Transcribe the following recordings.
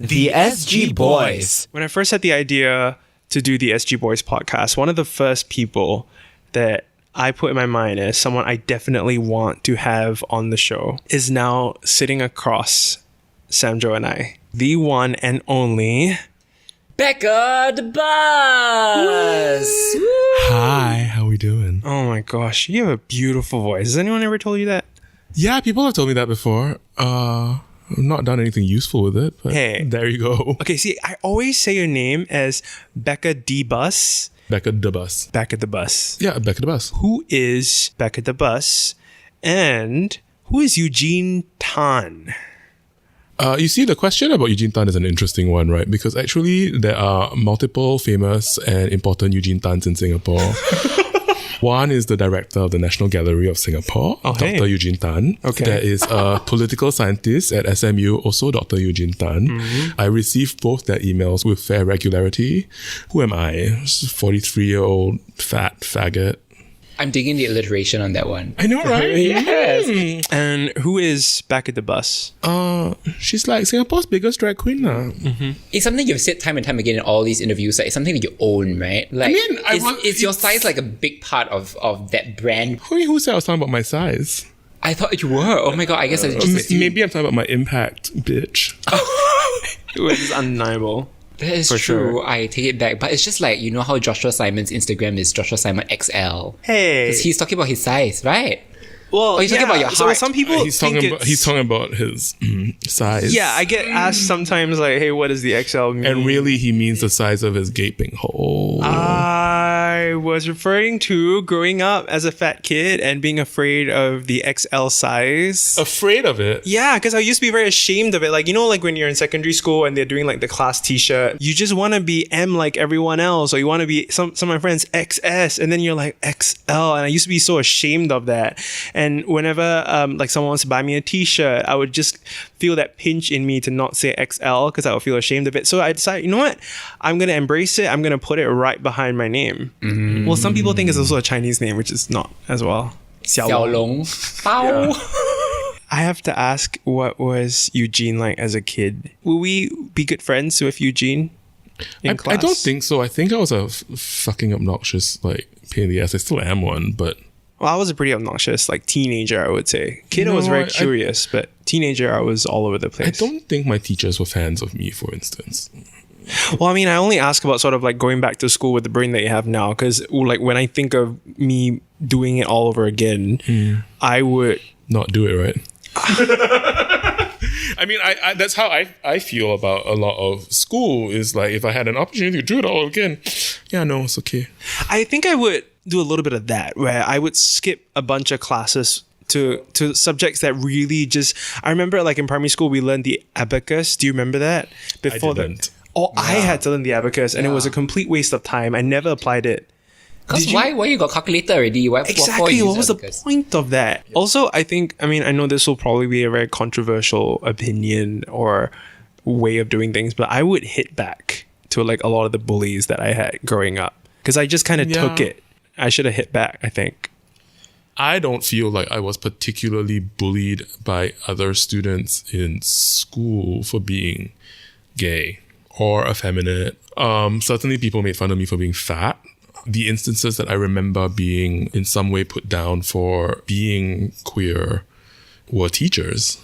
The SG Boys. When I first had the idea to do the SG Boys podcast, one of the first people that I put in my mind as someone I definitely want to have on the show is now sitting across Samjo and I. The one and only... Becca the Buzz! Hi, how we doing? Oh my gosh, you have a beautiful voice. Has anyone ever told you that? Yeah, people have told me that before. I've not done anything useful with it, but Hey. there you go. Okay, see, I always say your name as Becca D Bus. Becca the Bus. Becca the Bus. Yeah, Becca the Bus. Who is Becca the Bus? And who is Eugene Tan? You see, the question about Eugene Tan is an interesting one, right? Because actually, there are multiple famous and important Eugene Tans in Singapore. One is the director of the National Gallery of Singapore, Dr. hey. Eugene Tan. Okay. There is a political scientist at SMU, also Dr. Eugene Tan. Mm-hmm. I receive both their emails with fair regularity. Who am I? 43-year-old fat faggot. I'm digging the alliteration on that one. I know, right? Yes. And who is Becca the Bus? She's like Singapore's biggest drag queen now. It's something you've said time and time again in all these interviews. Like, it's something that you own, right? Like, is your size like a big part of that brand? Who said I was talking about my size? I thought you were. Oh my god, I guess I just assumed. Maybe I'm talking about my impact, bitch. It is undeniable. That is For true. sure. I take it back. But it's just like, you know how Joshua Simon's Instagram is Joshua Simon XL? Hey. Because he's talking about his size, right? Well, he's talking about your So heart. some people He's think talking about his size. Yeah, I get asked sometimes like, hey, what does the XL mean? And really, he means the size of his gaping hole. I was referring to growing up as a fat kid and being afraid of the XL size. Afraid of it? Yeah, because I used to be very ashamed of it. Like, you know, like when you're in secondary school and they're doing like the class t-shirt, you just want to be M like everyone else, or you want to be some of my friends XS, and then you're like XL. And I used to be so ashamed of that. And whenever like someone wants to buy me a t-shirt, I would just feel that pinch in me to not say XL because I would feel ashamed of it. So I decided, you know what? I'm going to embrace it. I'm going to put it right behind my name. Mm-hmm. Well, some people think it's also a Chinese name, which is not as well. Xiao Long. Bao. I have to ask, what was Eugene like as a kid? Will we be good friends with Eugene in class? I don't think so. I think I was a fucking obnoxious, like, pain in the ass. I still am one, but... Well, I was a pretty obnoxious, like, teenager, I would say. Kid, I was very curious, but teenager, I was all over the place. I don't think my teachers were fans of me, for instance. Well, I mean, I only ask about sort of like going back to school with the brain that you have now, because like when I think of me doing it all over again, I would... Not do it, right? I mean, I that's how I feel about a lot of school, is like, if I had an opportunity to do it all again, yeah, no, it's okay. I think I would do a little bit of that, where I would skip a bunch of classes to subjects that really just... I remember like in primary school, we learned the abacus. Do you remember that? I didn't. I had to learn the abacus, and it was a complete waste of time. I never applied it. Because why you got calculator already? Exactly. What was the point of that? Also, I think, I mean, I know this will probably be a very controversial opinion or way of doing things, but I would hit back to like a lot of the bullies that I had growing up, because I just kind of took it. I should have hit back, I think. I don't feel like I was particularly bullied by other students in school for being gay or effeminate. Certainly people made fun of me for being fat. The instances that I remember being in some way put down for being queer were teachers.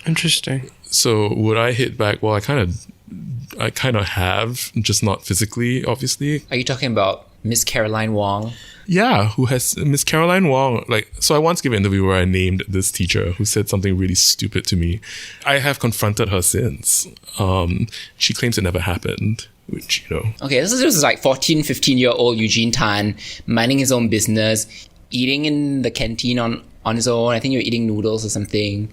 Interesting. So would I hit back? Well, I kind of have, just not physically, obviously. Are you talking about Miss Caroline Wong? Yeah, who has Miss Caroline Wong. Like, so I once gave an interview where I named this teacher who said something really stupid to me. I have confronted her since. She claims it never happened, which, you know. Okay, this is like 14, 15-year-old Eugene Tan minding his own business, eating in the canteen on his own. I think you're eating noodles or something.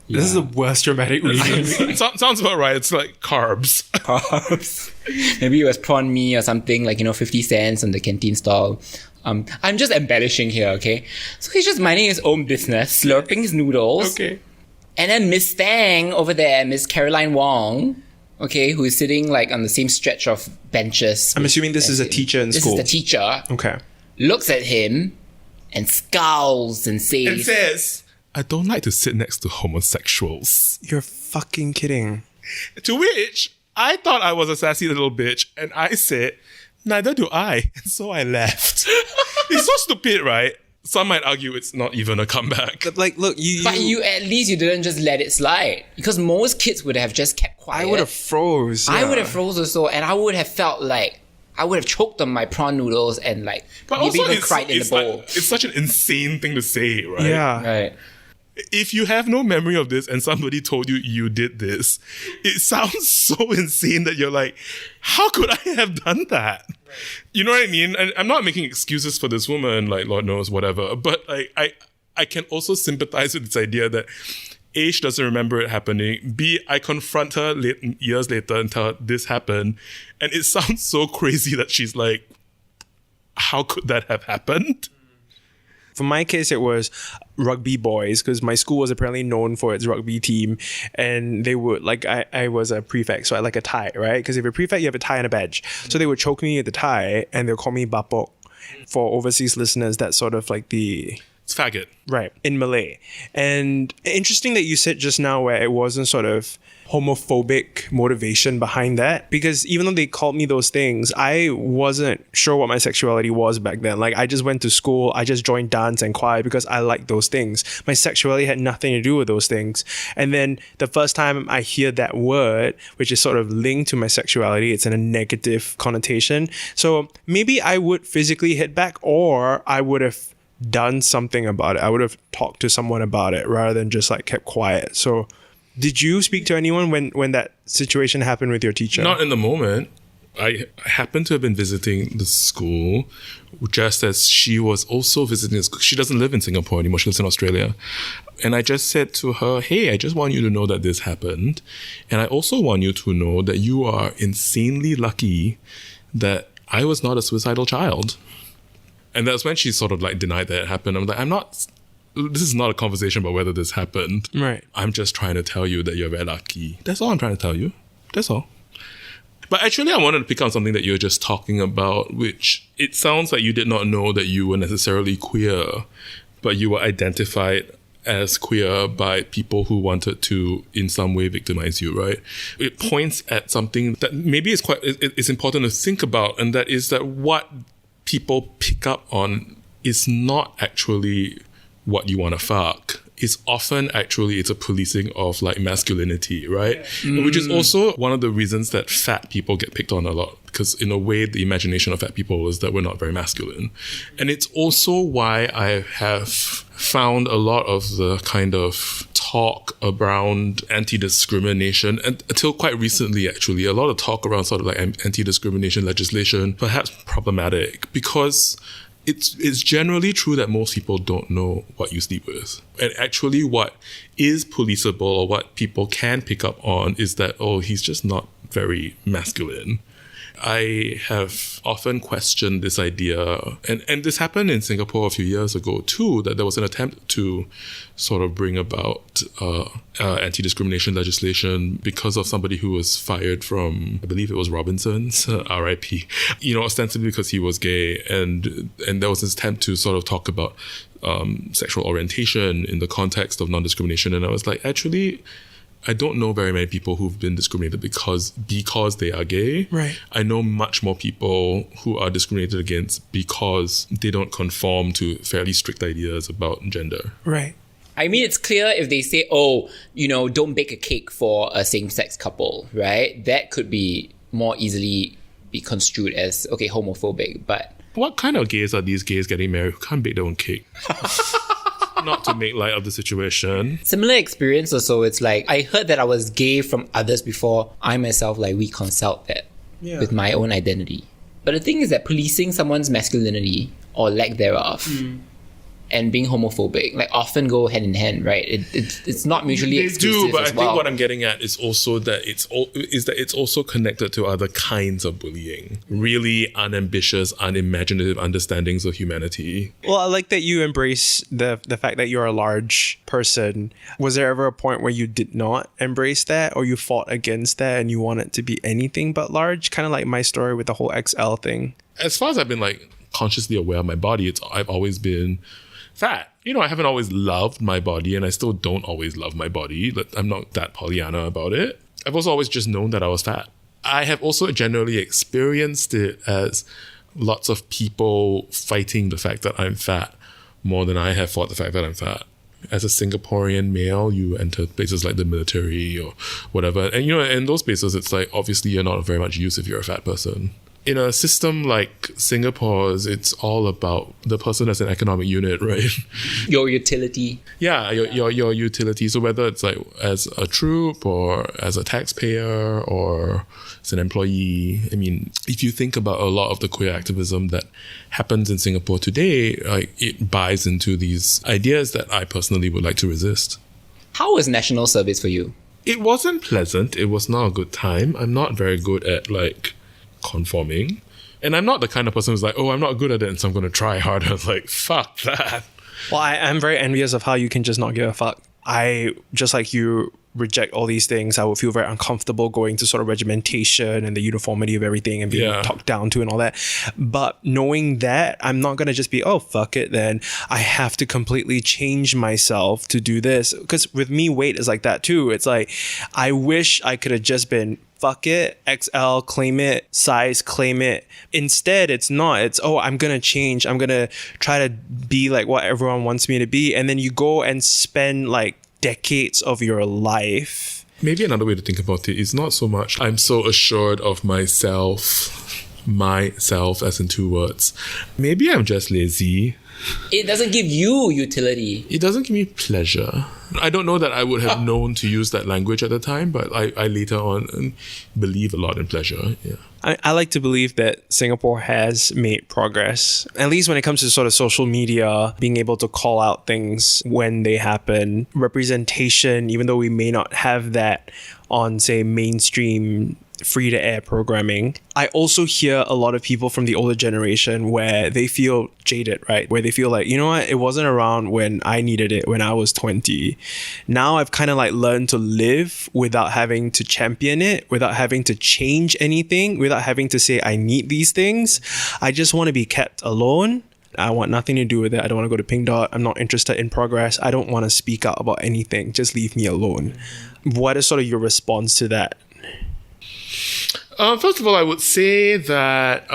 Yeah. This is the worst dramatic reason. Sounds about right. It's like carbs. Maybe it was prawn mee or something, like, 50 cents on the canteen stall. I'm just embellishing here, okay? So he's just minding his own business, slurping his noodles. Okay. And then Miss Tang over there, Miss Caroline Wong, okay, who is sitting like on the same stretch of benches. I'm assuming this is a teacher in school. This is the teacher. Okay. Looks at him and scowls and says, I don't like to sit next to homosexuals. You're fucking kidding. To which I thought I was a sassy little bitch, and I said, neither do I. And so I left. It's so stupid, right? Some might argue it's not even a comeback. But like, look, But you at least you didn't just let it slide. Because most kids would have just kept quiet. I would have froze. I yeah. would have froze also, and I would have felt like I would have choked on my prawn noodles and like But maybe also, even cried in the bowl. it's such an insane thing to say, right? Yeah. Right. If you have no memory of this and somebody told you you did this, it sounds so insane that you're like, how could I have done that? Right. You know what I mean? And I'm not making excuses for this woman, like Lord knows, whatever. But I can also sympathize with this idea that A, she doesn't remember it happening. B, I confront her years later and tell her this happened. And it sounds so crazy that she's like, how could that have happened? For my case, it was rugby boys, because my school was apparently known for its rugby team, and they would, like, I was a prefect, so I had like a tie, right? Because if you're a prefect, you have a tie and a badge. So they would choke me with the tie, and they'll call me bapok. For overseas listeners, that's sort of like the... It's faggot. Right, in Malay. And interesting that you said just now where it wasn't sort of homophobic motivation behind that, because even though they called me those things, I wasn't sure what my sexuality was back then. Like, I just went to school, I just joined dance and choir because I liked those things. My sexuality had nothing to do with those things. And then the first time I hear that word, which is sort of linked to my sexuality, it's in a negative connotation. So maybe I would physically hit back, or I would have done something about it. I would have talked to someone about it rather than just like kept quiet. So did you speak to anyone when that situation happened with your teacher? Not in the moment. I happened to have been visiting the school just as she was also visiting the school. She doesn't live in Singapore anymore. She lives in Australia. And I just said to her, hey, I just want you to know that this happened. And I also want you to know that you are insanely lucky that I was not a suicidal child. And that's when she sort of like denied that it happened. I'm like, this is not a conversation about whether this happened. Right. I'm just trying to tell you that you're very lucky. That's all I'm trying to tell you. That's all. But actually, I wanted to pick on something that you were just talking about, which it sounds like you did not know that you were necessarily queer, but you were identified as queer by people who wanted to, in some way, victimize you, right? It points at something that maybe it's important to think about, and that is that what people pick up on is not actually what you want to fuck. It's often actually, it's a policing of like masculinity, right? Which is also one of the reasons that fat people get picked on a lot, because in a way, the imagination of fat people is that we're not very masculine. And it's also why I have found a lot of the kind of talk around anti-discrimination, and until quite recently, actually, a lot of talk around sort of like anti-discrimination legislation, perhaps problematic, because it's generally true that most people don't know what you sleep with. And actually what is policeable, or what people can pick up on, is that, oh, he's just not very masculine. I have often questioned this idea, and this happened in Singapore a few years ago too, that there was an attempt to sort of bring about anti-discrimination legislation because of somebody who was fired from, I believe it was Robinson's, RIP, ostensibly because he was gay, and there was this attempt to sort of talk about sexual orientation in the context of non-discrimination, and I was like, actually, I don't know very many people who've been discriminated because they are gay. Right. I know much more people who are discriminated against because they don't conform to fairly strict ideas about gender. Right. I mean, it's clear if they say, don't bake a cake for a same-sex couple, right? That could be more easily be construed as, okay, homophobic, but... What kind of gays are these gays getting married who can't bake their own cake? Not to make light of the situation. Similar experience also, it's like, I heard that I was gay from others before I myself reconciled that with my own identity. But the thing is that policing someone's masculinity or lack thereof and being homophobic often go hand in hand, right? It's not mutually exclusive. They do, but I as well. think what I'm getting at is also that it's also connected to other kinds of bullying. Really unambitious, unimaginative understandings of humanity. Well, I like that you embrace the fact that you're a large person. Was there ever a point where you did not embrace that, or you fought against that and you wanted to be anything but large? Kind of like my story with the whole XL thing. As far as I've been consciously aware of my body, I've always been fat. I haven't always loved my body, and I still don't always love my body. I'm not that Pollyanna about it. I've also always just known that I was fat. I have also generally experienced it as lots of people fighting the fact that I'm fat more than I have fought the fact that I'm fat. As a Singaporean male, you enter places like the military or whatever. And, in those places, it's like, obviously, you're not of very much use if you're a fat person. In a system like Singapore's, it's all about the person as an economic unit, right? Your utility. Yeah, your utility. So whether it's like as a troop or as a taxpayer or as an employee, I mean, if you think about a lot of the queer activism that happens in Singapore today, like it buys into these ideas that I personally would like to resist. How was national service for you? It wasn't pleasant. It was not a good time. I'm not very good at conforming. And I'm not the kind of person who's like, oh, I'm not good at it, and so I'm going to try harder. Like, fuck that. Well, I'm very envious of how you can just not give a fuck. I, just like you, reject all these things. I would feel very uncomfortable going to sort of regimentation and the uniformity of everything and being talked down to and all that. But knowing that, I'm not going to just be, oh, fuck it then. I have to completely change myself to do this. Because with me, weight is like that too. It's like, I wish I could have just been fuck it, XL, claim it, size, claim it. Instead, it's not. It's, oh, I'm going to change. I'm going to try to be like what everyone wants me to be. And then you go and spend like decades of your life. Maybe another way to think about it is not so much I'm so assured of myself as in 2 words. Maybe I'm just lazy. It doesn't give you utility. It doesn't give me pleasure. I don't know that I would have known to use that language at the time, but I later on believe a lot in pleasure. Yeah. I like to believe that Singapore has made progress, at least when it comes to sort of social media, being able to call out things when they happen, representation, even though we may not have that on, say, mainstream free-to-air programming. I also hear a lot of people from the older generation where they feel jaded, right? Where they feel like, you know what, it wasn't around when I needed it when I was 20. Now I've kind of like learned to live without having to champion it, without having to change anything, without having to say I need these things. I just want to be kept alone. I want nothing to do with it. I don't want to go to Pink Dot. I'm not interested in progress. I don't want to speak out about anything. Just leave me alone. What is sort of your response to that? First of all, I would say that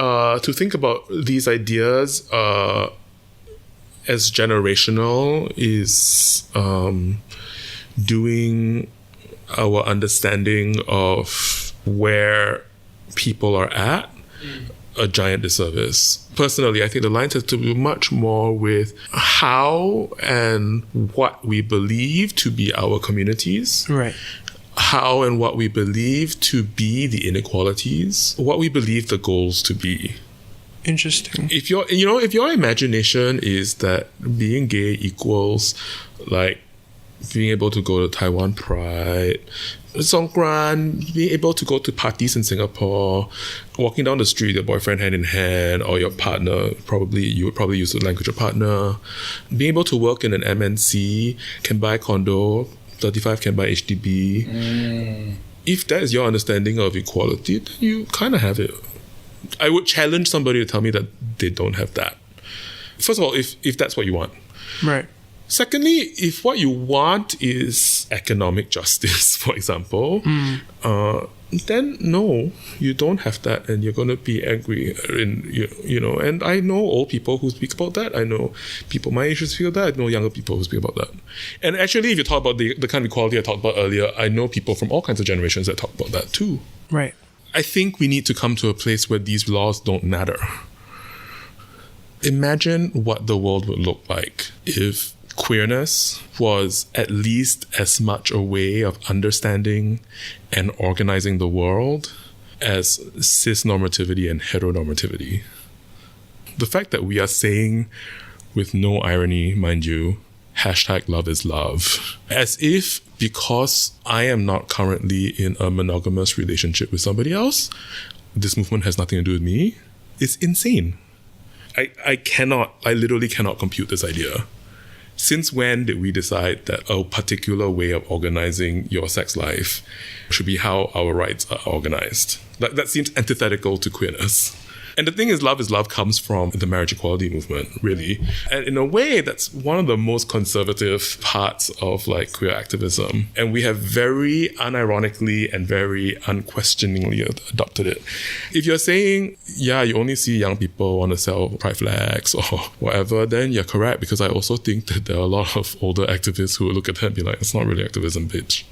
to think about these ideas as generational is doing our understanding of where people are at a giant disservice. Personally, I think the lines have to do much more with how and what we believe to be our communities. Right. How and what we believe to be the inequalities, what we believe the goals to be. Interesting. If your imagination is that being gay equals like being able to go to Taiwan Pride, Songkran, being able to go to parties in Singapore, walking down the street, your boyfriend hand in hand, or your partner, you would probably use the language of partner, being able to work in an MNC, can buy condo, 35 can buy HDB. If that is your understanding of equality, then you kind of have it. I would challenge somebody to tell me that they don't have that. First of all, if that's what you want. Right. Secondly, if what you want is economic justice, for example, then no, you don't have that, and you're going to be angry. And I know old people who speak about that. I know people my age who speak about that. I know younger people who speak about that. And actually, if you talk about the kind of equality I talked about earlier, I know people from all kinds of generations that talk about that too. Right. I think we need to come to a place where these laws don't matter. Imagine what the world would look like if queerness was at least as much a way of understanding and organizing the world as cis-normativity and heteronormativity. The fact that we are saying, with no irony, mind you, #love is love, as if because I am not currently in a monogamous relationship with somebody else, this movement has nothing to do with me, is insane. I literally cannot compute this idea. Since when did we decide that a particular way of organizing your sex life should be how our rights are organized? That seems antithetical to queerness. And the thing is love comes from the marriage equality movement, really. And in a way, that's one of the most conservative parts of like queer activism. And we have very unironically and very unquestioningly adopted it. If you're saying, yeah, you only see young people want to sell pride flags or whatever, then you're correct, because I also think that there are a lot of older activists who will look at that and be like, it's not really activism, bitch.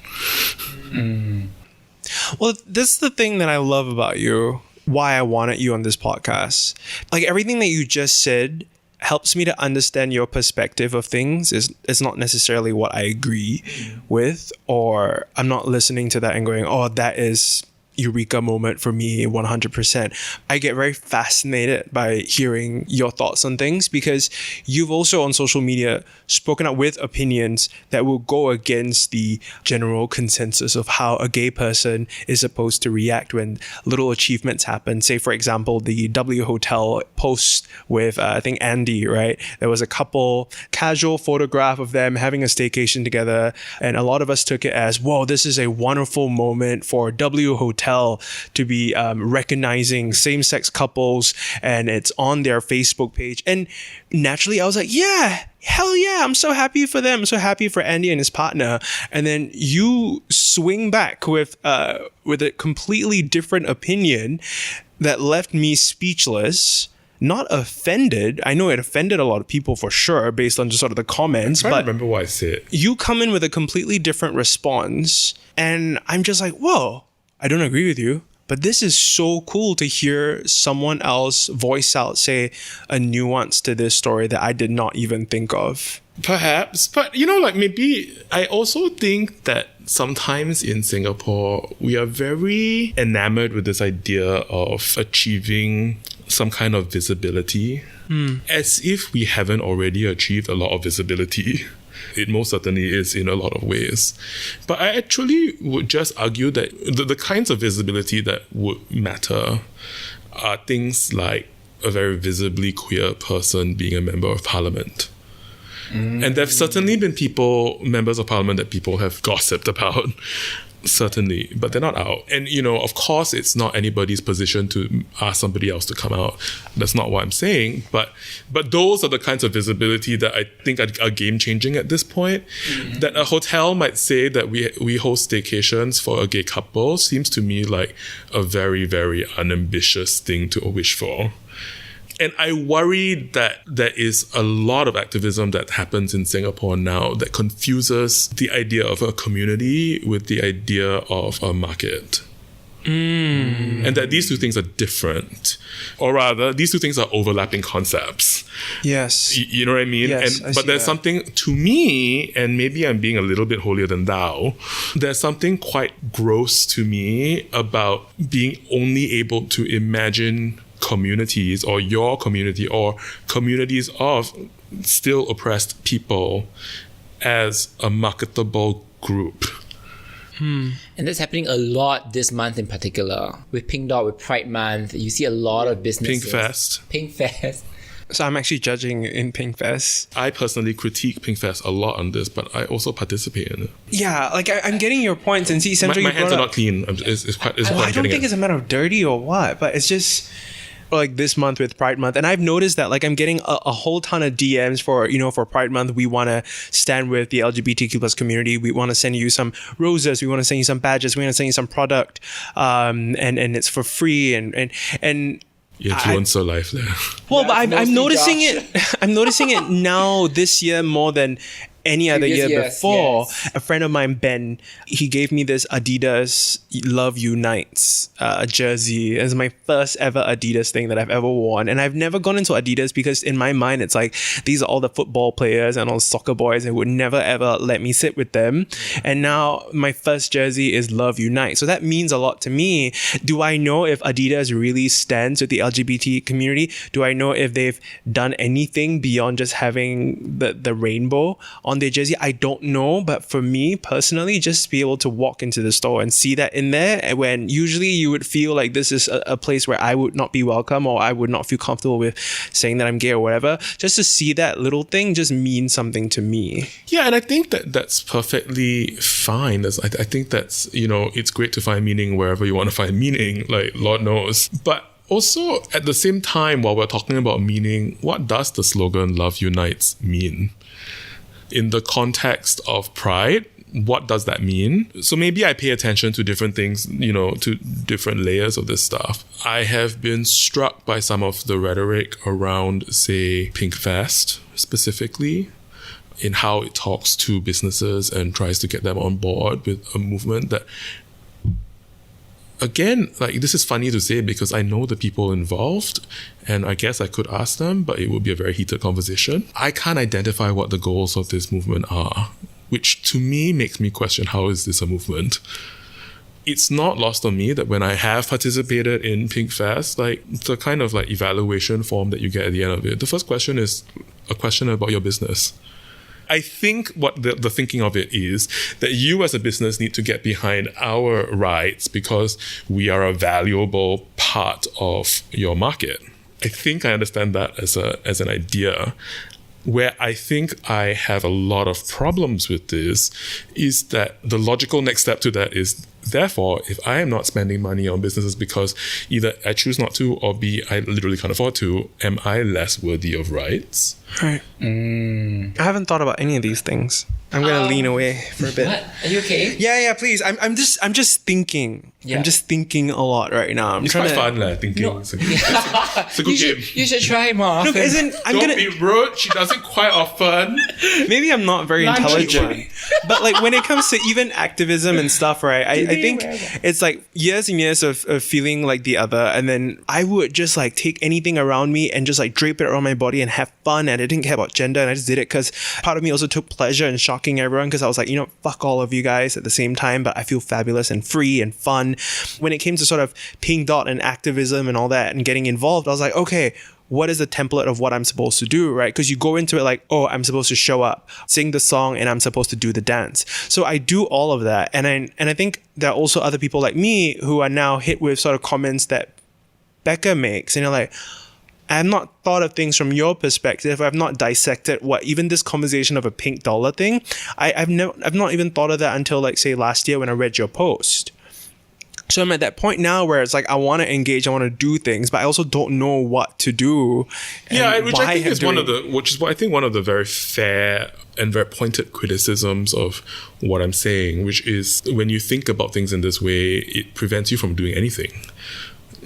Well, this is the thing that I love about you, why I wanted you on this podcast. Like, everything that you just said helps me to understand your perspective of things. It's not necessarily what I agree with, or I'm not listening to that and going, oh, that is eureka moment for me 100%. I get very fascinated by hearing your thoughts on things, because you've also on social media spoken up with opinions that will go against the general consensus of how a gay person is supposed to react when little achievements happen. Say, for example, the W Hotel post with I think Andy, right? There was a couple casual photograph of them having a staycation together, and a lot of us took it as, whoa, this is a wonderful moment for W Hotel to be recognizing same-sex couples, and it's on their Facebook page. And naturally I was like, yeah, hell yeah, I'm so happy for them. I'm so happy for Andy and his partner. And then you swing back with a completely different opinion that left me speechless. Not offended. I know it offended a lot of people for sure, based on just sort of the comments. I but remember what I said. You come in with a completely different response, and I'm just like, whoa, I don't agree with you. But this is so cool to hear someone else voice out, say, a nuance to this story that I did not even think of. Perhaps, but like maybe I also think that sometimes in Singapore, we are very enamored with this idea of achieving some kind of visibility, as if we haven't already achieved a lot of visibility. It most certainly is in a lot of ways. But I actually would just argue that the kinds of visibility that would matter are things like a very visibly queer person being a member of parliament. And there have certainly been members of parliament that people have gossiped about. Certainly, but they're not out. And, of course, it's not anybody's position to ask somebody else to come out. That's not what I'm saying. But those are the kinds of visibility that I think are game-changing at this point. That a hotel might say that we host staycations for a gay couple seems to me like a very, very unambitious thing to wish for. And I worry that there is a lot of activism that happens in Singapore now that confuses the idea of a community with the idea of a market. And that these two things are different. Or rather, these two things are overlapping concepts. Yes. You know what I mean? Yes, But there's something, to me, and maybe I'm being a little bit holier than thou, there's something quite gross to me about being only able to imagine communities, or your community, or communities of still oppressed people, as a marketable group. And that's happening a lot this month in particular. With Pink Dot, with Pride Month, you see a lot of businesses. Pink Fest. So I'm actually judging in Pink Fest. I personally critique Pink Fest a lot on this, but I also participate in it. Yeah, like I'm getting your points, and see, Central, my hands are not clean. It's quite I don't think it's a matter of dirty or what, but it's just like this month with Pride Month, and I've noticed that like I'm getting a whole ton of DMs for Pride Month. We want to stand with the LGBTQ plus community. We want to send you some roses. We want to send you some badges. We want to send you some product, and it's for free. And you're doing so life there. Well, but I'm noticing it. I'm noticing it now this year more than any other year before. Yes. A friend of mine, Ben, he gave me this Adidas Love Unites jersey. It's my first ever Adidas thing that I've ever worn. And I've never gone into Adidas because in my mind, it's like, these are all the football players and all the soccer boys, and would never ever let me sit with them. And now my first jersey is Love Unite. So that means a lot to me. Do I know if Adidas really stands with the LGBT community? Do I know if they've done anything beyond just having the rainbow on their jersey? I don't know, but for me personally, just be able to walk into the store and see that in there, when usually you would feel like this is a place where I would not be welcome, or I would not feel comfortable with saying that I'm gay or whatever, just to see that little thing just means something to me. Yeah, and I think that's perfectly fine. I think that's, it's great to find meaning wherever you want to find meaning, like Lord knows. But also, at the same time, while we're talking about meaning, what does the slogan "Love Unites" mean? In the context of pride, what does that mean? So maybe I pay attention to different things, to different layers of this stuff. I have been struck by some of the rhetoric around, say, Pink Fest specifically, in how it talks to businesses and tries to get them on board with a movement that, again, like, this is funny to say because I know the people involved and I guess I could ask them, but it would be a very heated conversation. I can't identify what the goals of this movement are, which to me makes me question, how is this a movement? It's not lost on me that when I have participated in Pink Fest, like, the kind of like evaluation form that you get at the end of it, the first question is a question about your business. I think what the thinking of it is that you as a business need to get behind our rights because we are a valuable part of your market. I think I understand that as an idea. Where I think I have a lot of problems with this is that the logical next step to that is, therefore, if I am not spending money on businesses because either I choose not to or B, I literally can't afford to, am I less worthy of rights? Right. I haven't thought about any of these things. I'm gonna lean away for a bit. What? Are you okay? Yeah, please. I'm just thinking. Yeah. I'm just thinking a lot right now. It's quite fun, thinking. No. It's a good game. You should try more. Look, Don't be rude. She does it quite often. Maybe I'm not very intelligent, but like when it comes to even activism and stuff, right? I think it's like years and years of feeling like the other, and then I would just like take anything around me and just like drape it around my body and have fun, and I didn't care about gender, and I just did it because part of me also took pleasure in shocking everyone because I was like, fuck all of you guys at the same time, but I feel fabulous and free and fun. When it came to sort of pink dot and activism and all that and getting involved, I was like, okay, what is the template of what I'm supposed to do, right? Because you go into it like, oh, I'm supposed to show up, sing the song, and I'm supposed to do the dance. So I do all of that. And I think there are also other people like me who are now hit with sort of comments that Becca makes. And you're like, I have not thought of things from your perspective. I've not dissected what even this conversation of a pink dollar thing. I've not even thought of that until like, say, last year when I read your post. So I'm at that point now where it's like I want to engage, I want to do things, but I also don't know what to do. Yeah, which I think is one of the very fair and very pointed criticisms of what I'm saying, which is when you think about things in this way, it prevents you from doing anything.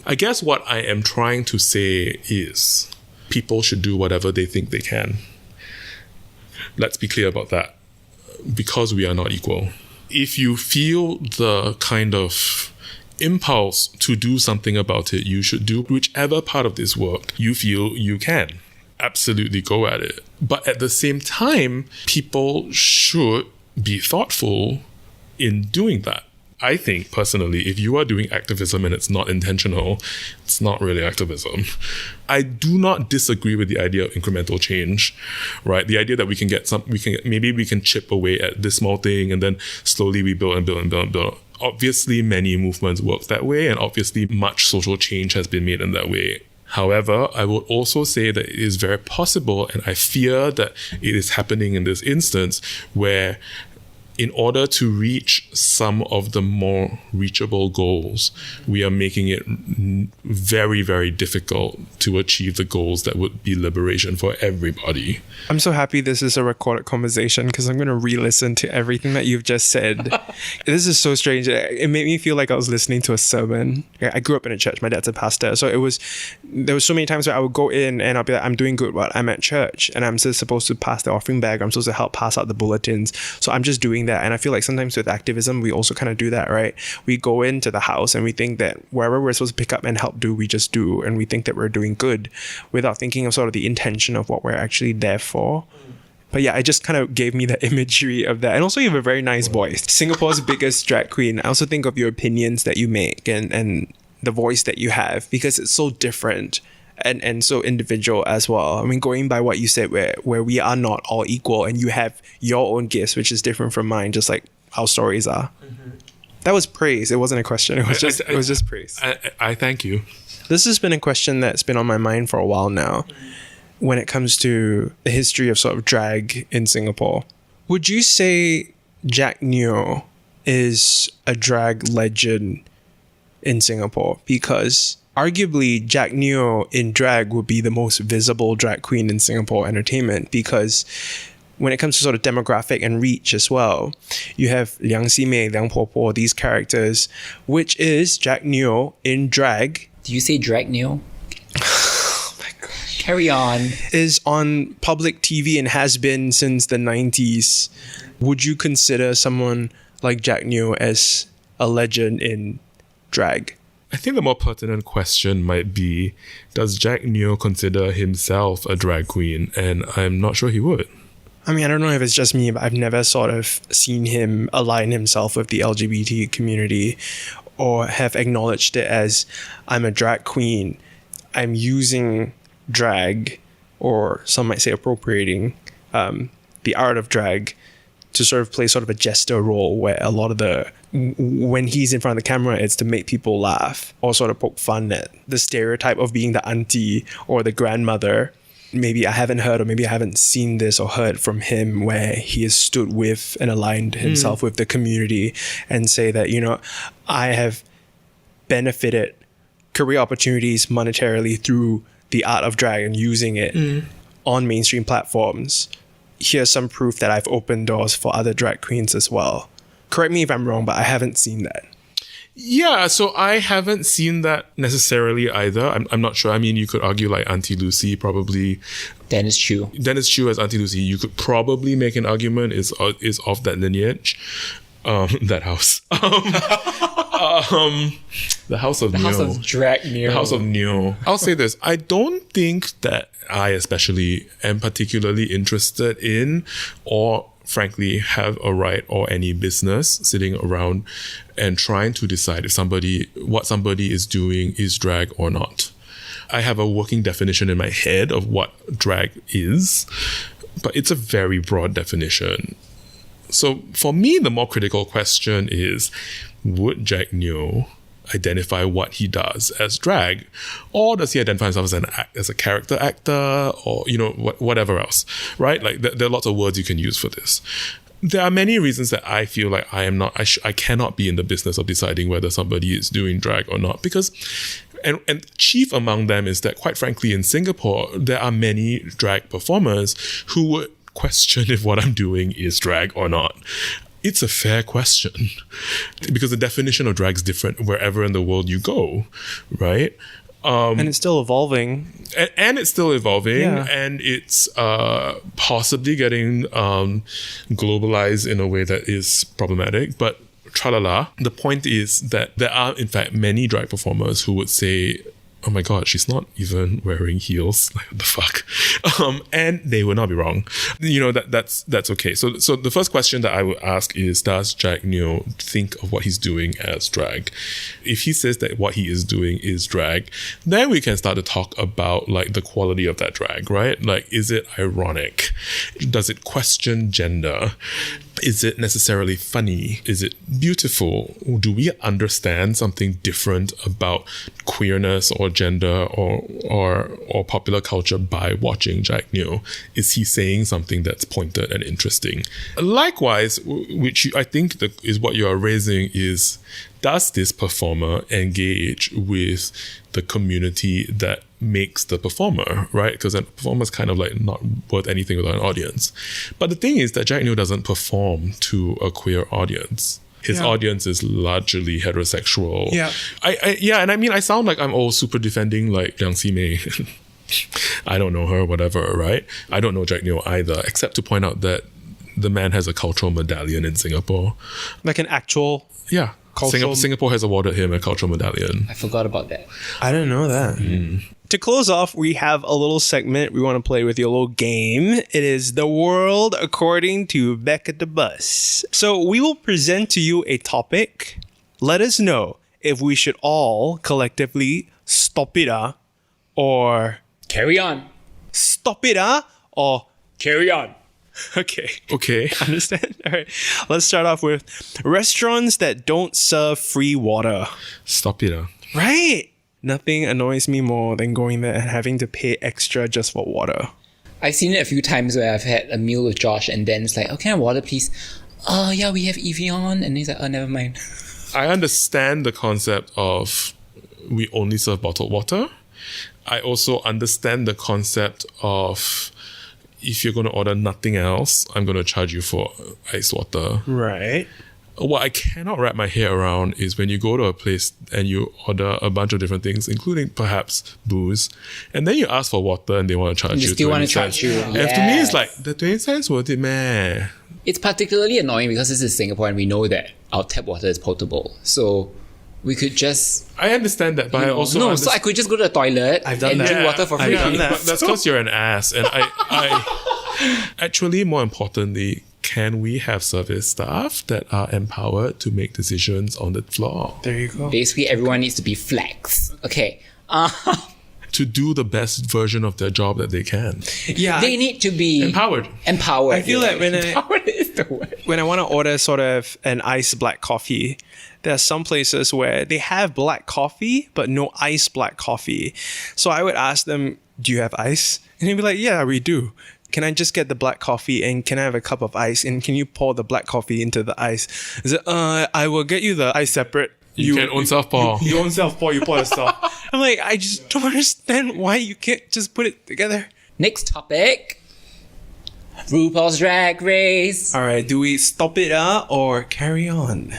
I guess what I am trying to say is people should do whatever they think they can. Let's be clear about that, because we are not equal. If you feel the kind of impulse to do something about it, you should do whichever part of this work you feel you can. Absolutely go at it. But at the same time, people should be thoughtful in doing that. I think personally, if you are doing activism and it's not intentional, it's not really activism. I do not disagree with the idea of incremental change, right? The idea that we can chip away at this small thing and then slowly we build and build and build and build. Obviously, many movements work that way, and obviously much social change has been made in that way. However, I would also say that it is very possible, and I fear that it is happening in this instance, where in order to reach some of the more reachable goals, we are making it very, very difficult to achieve the goals that would be liberation for everybody. I'm so happy this is a recorded conversation because I'm going to re-listen to everything that you've just said. This is so strange. It made me feel like I was listening to a sermon. I grew up in a church. My dad's a pastor. So there was so many times where I would go in and I'll be like, I'm doing good, but I'm at church and I'm just supposed to pass the offering bag. I'm supposed to help pass out the bulletins. So I'm just doing that. And I feel like sometimes with activism, we also kind of do that, right? We go into the house and we think that wherever we're supposed to pick up and help do, we just do. And we think that we're doing good without thinking of sort of the intention of what we're actually there for. But yeah, it just kind of gave me the imagery of that. And also you have a very nice voice. Singapore's biggest drag queen. I also think of your opinions that you make and the voice that you have, because it's so different and so individual as well. I mean, going by what you said, where we are not all equal and you have your own gifts, which is different from mine, just like our stories are. Mm-hmm. That was praise. It wasn't a question. It was just praise. I thank you. This has been a question that's been on my mind for a while now. When it comes to the history of sort of drag in Singapore, would you say Jack Neo is a drag legend in Singapore, because arguably Jack Neo in drag would be the most visible drag queen in Singapore entertainment, because when it comes to sort of demographic and reach as well, you have Liang Ximei, Liang Po, these characters, which is Jack Neo in drag. Do you say drag Neo? Oh my god. Carry on. Is on public TV and has been since the 90s. Would you consider someone like Jack Neo as a legend in drag? I think the more pertinent question might be, does Jack Neo consider himself a drag queen? And I'm not sure he would. I mean, I don't know if it's just me, but I've never sort of seen him align himself with the LGBT community or have acknowledged it as, I'm a drag queen. I'm using drag, or some might say appropriating the art of drag to sort of play sort of a jester role, where a lot of when he's in front of the camera, it's to make people laugh or sort of poke fun at the stereotype of being the auntie or the grandmother. Maybe I haven't heard, or maybe I haven't seen this or heard from him where he has stood with and aligned himself with the community and say that, you know, I have benefited career opportunities monetarily through the art of drag and using it on mainstream platforms. Here's some proof that I've opened doors for other drag queens as well. Correct me if I'm wrong, but I haven't seen that. Yeah, so I haven't seen that necessarily either. I'm not sure. I mean, you could argue like Auntie Lucy, probably. Dennis Chu as Auntie Lucy, you could probably make an argument is of that lineage. That house. The House of Neo. House of Drag Neo. The House of Neo. I'll say this. I don't think that I especially am particularly interested in, or frankly have a right or any business sitting around and trying to decide if what somebody is doing is drag or not. I have a working definition in my head of what drag is, but it's a very broad definition. So for me, the more critical question is, would Jack Neo identify what he does as drag, or does he identify himself as a character actor, or, you know, whatever else, right? Like there are lots of words you can use for this. There are many reasons that I feel like I cannot be in the business of deciding whether somebody is doing drag or not, because and chief among them is that, quite frankly, in Singapore, there are many drag performers who would question if what I'm doing is drag or not. It's a fair question, because the definition of drag is different wherever in the world you go, right? And it's still evolving. And it's still evolving, yeah. And it's possibly getting globalized in a way that is problematic. But tralala, the point is that there are, in fact, many drag performers who would say, oh my god, she's not even wearing heels. Like, what the fuck? And they would not be wrong. You know, that's okay. So the first question that I would ask is, does Jack Neo think of what he's doing as drag? If he says that what he is doing is drag, then we can start to talk about like the quality of that drag, right? Like, is it ironic? Does it question gender? Is it necessarily funny? Is it beautiful? Do we understand something different about queerness or gender or popular culture by watching Jack Neo? Is he saying something that's pointed and interesting? Likewise, which I think is what you are raising, is, does this performer engage with the community that makes the performer, right? Because a performer is kind of like not worth anything without an audience. But the thing is that Jack Neo doesn't perform to a queer audience. His audience is largely heterosexual. Yeah. And I mean, I sound like I'm all super defending like Liang Ximei. I don't know her, whatever, right? I don't know Jack Neo either, except to point out that the man has a cultural medallion in Singapore. Like an actual... Yeah. Singapore has awarded him a cultural medallion. I forgot about that. I didn't know that. To close off, we have a little segment we want to play with you, a little game. It is The World According to Becca the Bus. So we will present to you a topic. Let us know if we should all collectively stop it or... Carry on. Stop it or... Carry on. Okay. Understand? All right. Let's start off with restaurants that don't serve free water. Stop it. Right. Nothing annoys me more than going there and having to pay extra just for water. I've seen it a few times where I've had a meal with Josh and then it's like, oh, can I have water, please? Oh, yeah, we have Evian. And he's like, oh, never mind. I understand the concept of we only serve bottled water. I also understand the concept of if you're going to order nothing else, I'm going to charge you for ice water. Right. What I cannot wrap my head around is when you go to a place and you order a bunch of different things, including perhaps booze, and then you ask for water and they want to charge you. They still want to charge you. And to me, it's like, the 20 cents worth it, man. It's particularly annoying because this is Singapore and we know that our tap water is potable. So we could just... I understand that, but I also... No, so I could just go to the toilet and drink water for free. But that's because you're an ass. And I actually, more importantly, can we have service staff that are empowered to make decisions on the floor? There you go. Basically, everyone needs to be flex. Okay. To do the best version of their job that they can. Yeah. They need to be... Empowered. I feel like empowered is the word. when I want to order sort of an iced black coffee, there are some places where they have black coffee, but no iced black coffee. So I would ask them, do you have ice? And they'd be like, yeah, we do. Can I just get the black coffee and can I have a cup of ice? And can you pour the black coffee into the ice? I said, I will get you the ice separate. You can own self-pour. You own self-pour, you pour yourself. I'm like, I just don't understand why you can't just put it together. Next topic. RuPaul's Drag Race. All right, do we stop it or carry on?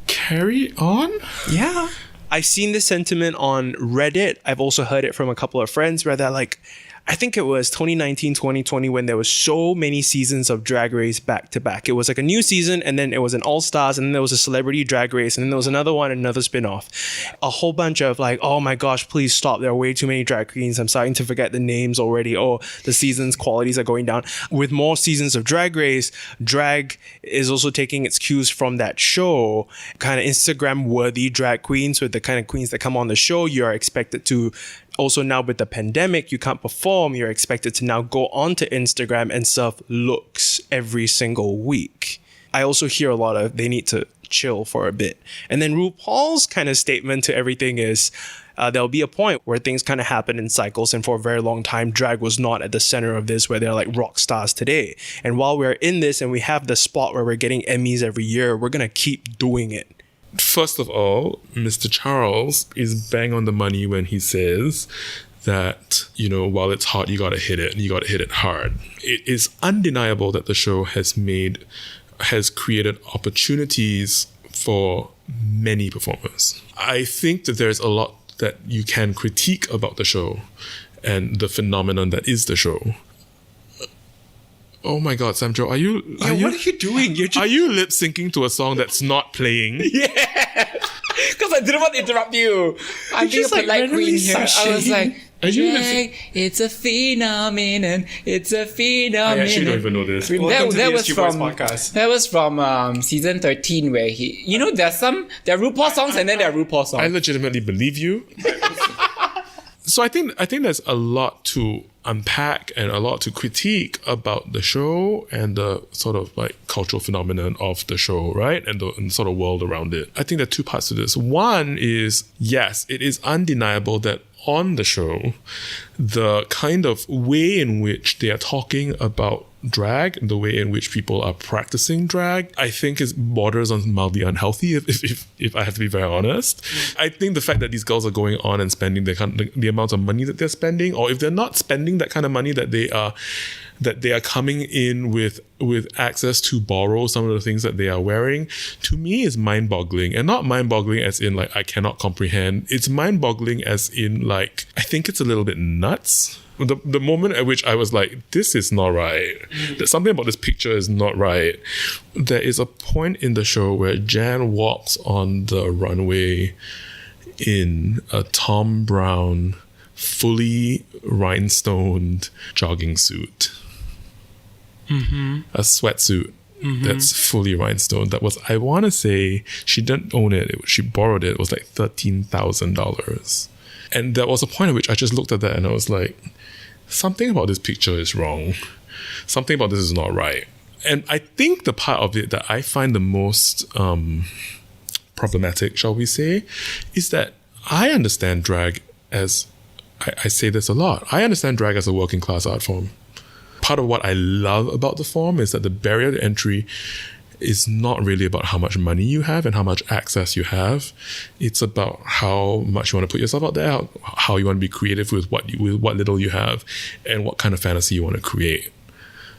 Carry on? Yeah. I've seen this sentiment on Reddit. I've also heard it from a couple of friends where they're like, I think it was 2019, 2020 when there was so many seasons of Drag Race back to back. It was like a new season and then it was an All-Stars and then there was a Celebrity Drag Race and then there was another one, another spin-off. A whole bunch of like, oh my gosh, please stop. There are way too many drag queens. I'm starting to forget the names already. Oh, the season's qualities are going down. With more seasons of Drag Race, drag is also taking its cues from that show. Kind of Instagram-worthy drag queens with the kind of queens that come on the show. You are expected to... Also now with the pandemic, you can't perform. You're expected to now go onto Instagram and serve looks every single week. I also hear a lot of they need to chill for a bit. And then RuPaul's kind of statement to everything is there'll be a point where things kind of happen in cycles. And for a very long time, drag was not at the center of this where they're like rock stars today. And while we're in this and we have the spot where we're getting Emmys every year, we're going to keep doing it. First of all, Mr. Charles is bang on the money when he says that, you know, while it's hot, you gotta hit it and you gotta hit it hard. It is undeniable that the show has created opportunities for many performers. I think that there's a lot that you can critique about the show and the phenomenon that is the show. Oh my God, Samjo, what are you doing? Are you lip syncing to a song that's not playing? Yeah, because I didn't want to interrupt you. I'm being a polite queen here. I was like, drag, it's a phenomenon. It's a phenomenon. I actually don't even know this. That was from season 13 where there are RuPaul songs and then there are RuPaul songs. I legitimately believe you. So I think there's a lot to unpack and a lot to critique about the show and the sort of like cultural phenomenon of the show, right? And the sort of world around it. I think there are two parts to this. One is, yes, it is undeniable that on the show, the kind of way in which they are talking about drag, the way in which people are practicing drag, I think is borders on mildly unhealthy, if I have to be very honest. I think the fact that these girls are going on and spending the amount of money that they're spending, or if they're not spending that kind of money, that they are coming in with access to borrow some of the things that they are wearing, to me is mind-boggling. And not mind-boggling as in like I cannot comprehend. It's mind-boggling as in like I think it's a little bit nuts. The moment at which I was like, this is not right. There's something about this picture is not right. There is a point in the show where Jan walks on the runway in a Tom Brown, fully rhinestoned jogging suit. Mm-hmm. A sweatsuit that's fully rhinestoned. That was, I want to say, she didn't own it. She borrowed it. It was like $13,000. And there was a point at which I just looked at that and I was like, something about this picture is wrong. Something about this is not right. And I think the part of it that I find the most problematic, shall we say, is that I understand drag as, I say this a lot, I understand drag as a working class art form. Part of what I love about the form is that the barrier to entry is not really about how much money you have and how much access you have. It's about how much you want to put yourself out there, how you want to be creative with what little you have, and what kind of fantasy you want to create.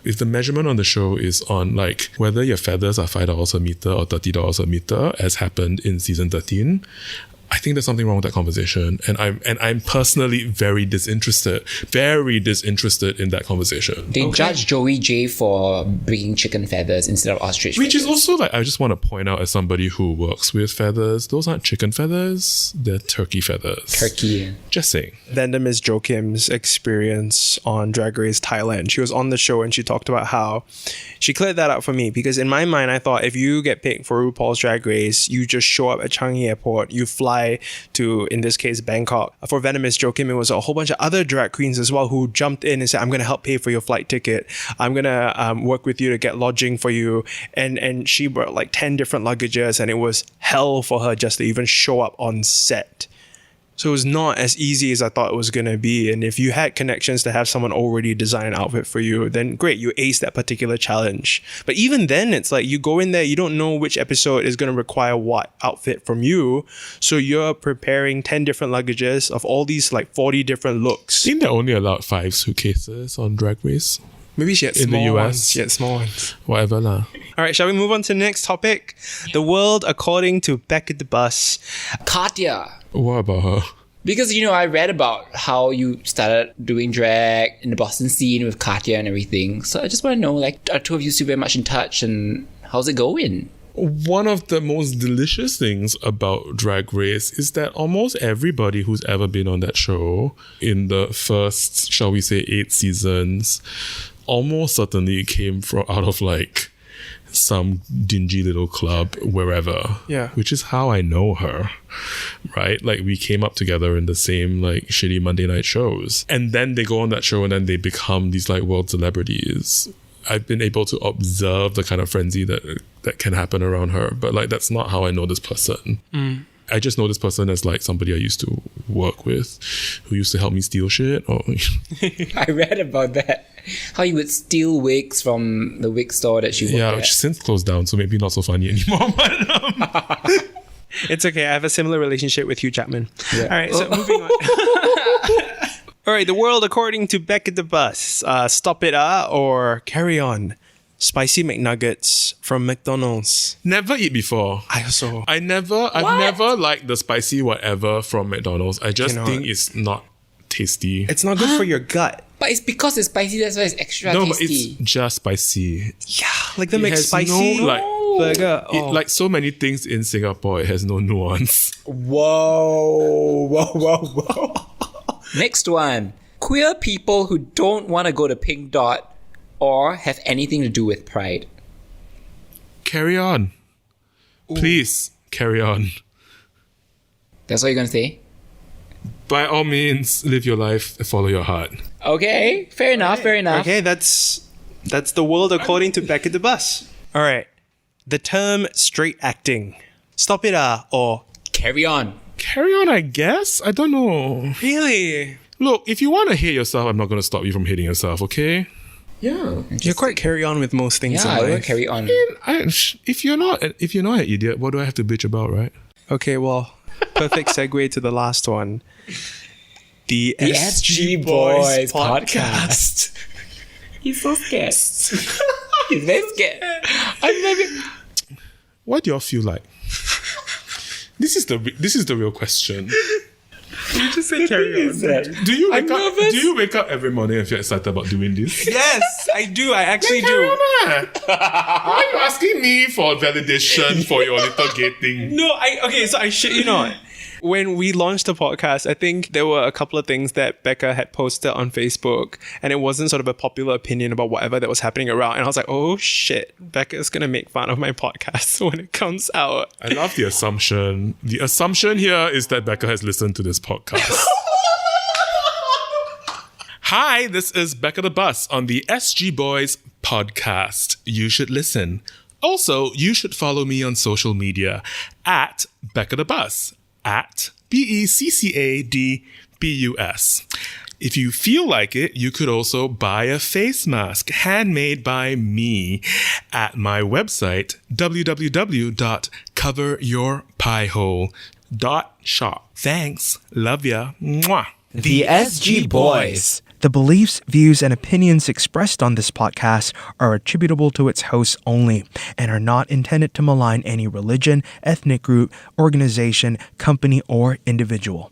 If the measurement on the show is on like whether your feathers are $5 a meter or $30 a meter, as happened in season 13, I think there's something wrong with that conversation, and I'm personally very disinterested in that conversation. They judge Joey J for bringing chicken feathers instead of ostrich Which feathers. is also like, I just want to point out as somebody who works with feathers, those aren't chicken feathers, they're turkey feathers. Turkey. Just saying. Then to Miss Jo Kim's experience on Drag Race Thailand. She was on the show and she talked about how she cleared that up for me, because in my mind, I thought if you get picked for RuPaul's Drag Race, you just show up at Changi Airport, you fly to, in this case, Bangkok. For Venomous Jo Kim, it was a whole bunch of other drag queens as well who jumped in and said, I'm going to help pay for your flight ticket. I'm going to work with you to get lodging for you. And she brought like 10 different luggages, and it was hell for her just to even show up on set. So it was not as easy as I thought it was going to be. And if you had connections to have someone already design an outfit for you, then great, you aced that particular challenge. But even then, it's like you go in there, you don't know which episode is going to require what outfit from you. So you're preparing 10 different luggages of all these like 40 different looks. I think they're only allowed 5 suitcases on Drag Race. Maybe she had in small the US. ones. She had small ones. Whatever lah. All right, shall we move on to the next topic? The world according to Becca the Bus. Katya. What about her? Because, I read about how you started doing drag in the Boston scene with Katya and everything. So I just want to know, like, are two of you still very much in touch, and how's it going? One of the most delicious things about Drag Race is that almost everybody who's ever been on that show in the first, shall we say, 8 seasons, almost certainly came out of like some dingy little club wherever. Yeah. Which is how I know her, right? Like we came up together in the same like shitty Monday night shows. And then they go on that show and then they become these like world celebrities. I've been able to observe the kind of frenzy that can happen around her. But like that's not how I know this person. I just know this person as like somebody I used to work with who used to help me steal shit. I read about that. How you would steal wigs from the wig store that she worked at. Which since closed down, so maybe not so funny anymore. But it's okay. I have a similar relationship with Hugh Jackman. Yeah. All right, so moving on. All right, the world according to Becca the Bus. Stop it or carry on. Spicy McNuggets from McDonald's. Never eat before. I've never liked the spicy whatever from McDonald's. I just think it's not tasty. It's not good for your gut. But it's because it's spicy, that's why it's extra tasty. No, but it's just spicy. Yeah, like the It has McSpicy no, like, burger. Like so many things in Singapore, it has no nuance. Whoa. Next one. Queer people who don't want to go to Pink Dot or have anything to do with Pride. Carry on. Please, carry on. That's what you're going to say? By all means, live your life, follow your heart. Okay, fair enough. Okay, that's the world according to Becca the Bus. All right. The term straight acting. Stop it or Carry on. Carry on, I guess? I don't know. really? Look, if you want to hate yourself, I'm not going to stop you from hating yourself, okay? Yeah. You're quite carry on with most things Yeah, I in will life. carry on. If you're not an idiot, what do I have to bitch about, right? Okay, well, perfect segue to the last one. The SG Boys podcast. He's so scared. He's very scared. What do y'all feel like? This is the real question. You just say carry on. Do you I'm nervous. Do you wake up every morning and feel excited about doing this? Yes, I do. I actually Carry do. on, Why are you asking me for validation for your little gay thing? No, I shit you not. When we launched the podcast, I think there were a couple of things that Becca had posted on Facebook, and it wasn't sort of a popular opinion about whatever that was happening around. And I was like, oh shit, Becca's going to make fun of my podcast when it comes out. I love the assumption. The assumption here is that Becca has listened to this podcast. Hi, this is Becca the Bus on the SG Boys podcast. You should listen. Also, you should follow me on social media at Becca the Bus. At BECCADBUS. If you feel like it, you could also buy a face mask handmade by me at my website, www.coveryourpiehole.shop. Thanks. Love ya. Mwah. The SG Boys. The beliefs, views, and opinions expressed on this podcast are attributable to its hosts only and are not intended to malign any religion, ethnic group, organization, company, or individual.